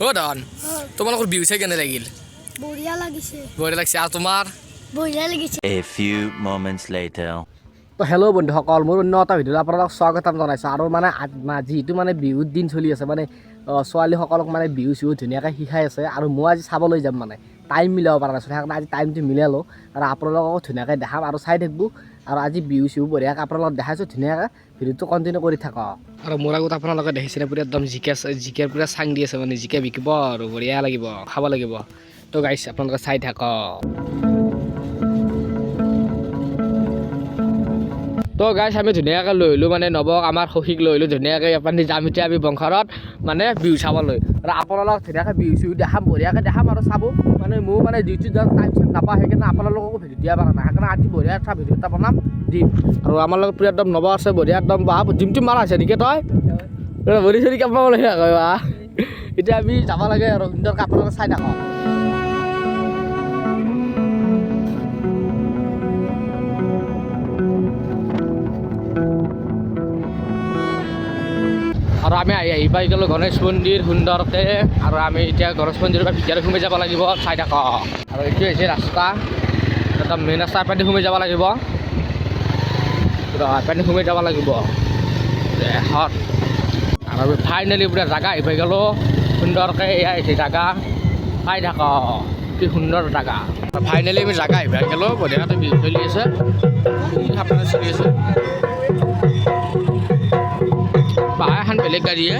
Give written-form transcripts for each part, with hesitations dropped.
ও Don তোমালোকৰ বিহু চাই কেনে লাগিল? বঢ়িয়া লাগিছে। বঢ়িয়া লাগছে। আৰু তোমাৰ? বঢ়িয়া লাগিছে। A few moments later. তো হেল্ল' বন্ধুসকল, মোৰ অন্য এটা ভিডিঅ'ত আপোনালোকক স্বাগতম জনাইছোঁ। আৰু মানে যিহেতু মানে বিহুৰ দিন চলি আছে, মানে ছোৱালীসকলক মানে বিহু চিহু ধুনীয়াকৈ শিকাই আছে। আৰু মই আজি চাবলৈ যাম, মানে টাইম মিলাব পৰা নাছিলোঁ, সেইকাৰণে আজি টাইমটো মিলালোঁ আৰু আপোনালোকক ধুনীয়াকৈ দেখাম আৰু চাই থাকিব। আৰু আজি বিহু চিহু বঢ়িয়াকৈ আপোনালোকক দেখাইছোঁ, ধুনীয়াকৈ ভিডিঅ'টো কণ্টিনিউ কৰি থাকক। আৰু মোৰ আগত আপোনালোকে দেখিছিলে পুৰা একদম জিকে পুৰা চাং দি আছে, মানে জিকে বিকিব আৰু বঢ়িয়া লাগিব, খাব লাগিব। তো গাইছ আপোনালোকে চাই থাকক। তো গাইছ আমি ধুনীয়াকৈ লৈ আহিলোঁ, মানে নৱক আমাৰ সখীক লৈ আহিলোঁ ধুনীয়াকৈ এপানি যাম এতিয়া আমি বংশৰত মানে বিহু চাবলৈ। আৰু আপোনালোকক ধুনীয়াকৈ বিহু চিহু দেখাম, বঢ়িয়াকৈ দেখাম আৰু চাব। মানে মোৰ মানে ডিউটিত যাওঁ টাইম চাইম নাপাওঁ, সেইকাৰণে আপোনালোককো ভিডিঅ' দিয়া পৰা নাই, সেইকাৰণে আজি বঢ়িয়া এটা ভিডিঅ' এটা বনাম দিম। আৰু আমাৰ লগত পুৰা একদম নৱ আছে, বঢ়িয়া একদম বাহ জিমটো মাৰা আছে নেকি তই ভৰি চৰি কাপোৰ লাগে বাহ। এতিয়া আমি যাব লাগে আৰু সুন্দৰ আপোনালোকে চাই থাকক। আৰু আমি আহি পাই গ'লোঁ গণেশ মন্দিৰ সুন্দৰকৈ। আৰু আমি এতিয়া গণেশ মন্দিৰৰ পৰা ভিতৰত সোমাই যাব লাগিব, চাই থাকক। আৰু এইটো হৈছে ৰাস্তা, একদম মেইন ৰাস্তা এপানি সোমাই যাব লাগিব, এপানি সোমাই যাব লাগিব এখন। আৰু আমি ফাইনেলি পুৰা জেগা আহি পাই গ'লোঁ সুন্দৰকৈ। এয়া হৈছে জেগা, চাই থাকক কি সুন্দৰ জেগা। ফাইনেলি আমি জেগা আহি পাই গ'লোঁ, বঢ়িয়াকৈ বিহু চলি আছে, আপোনাৰ চলি আছে। এখন বেলেগ গাড়ীয়ে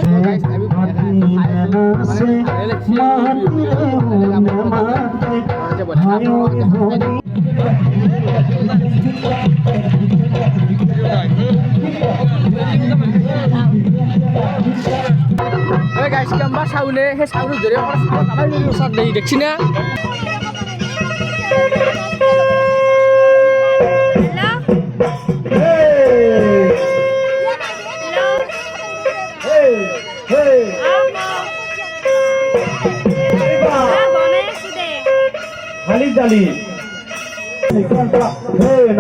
কেম্বা চাউলে সেই চাউলৰ জৰিয়তে দেখছি না।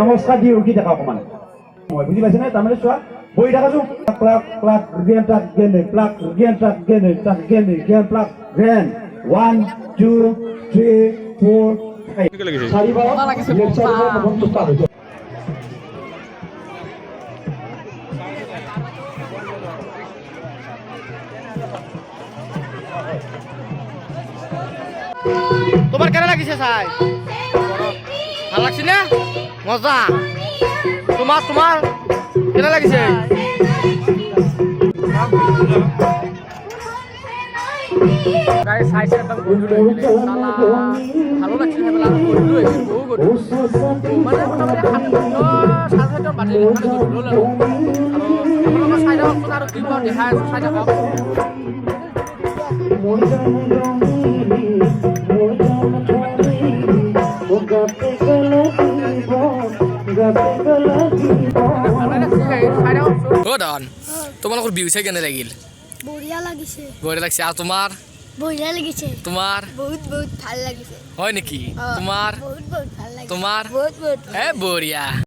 নমস্কাৰ দি ৰখি দেখা অকমান মই বুজি পাইছে নে? তাৰমানে চোৱা বহি থাকাছো প্লাক প্লাক ৰিগেন টাক গেন প্লাক ৰিগেন টাক গেন টাক গেন গেন প্লাক গেন 1 2 3 4 5 চাৰিবাৰ বন্ধ ষ্টাৰ্ট হৈছে। তোমাৰ কেন লাগিছে চাই? ভাল লাগছে না? মজা। তোমাৰ তোমাৰ কেন লাগিছে? ভালো লাগছে ও ডন তোমালোকৰ বিহু চাই কেনে লাগিল? বঢ়িয়া লাগিছে। বঢ়িয়া লাগছে। আৰু তোমাৰ? বঢ়িয়া লাগিছে। তোমাৰ? বহুত বহুত ভাল লাগিছে। হয় নেকি? তোমাৰ? বহুত বহুত ভাল লাগিছে। তোমাৰ? বহুত বহুত বঢ়িয়া।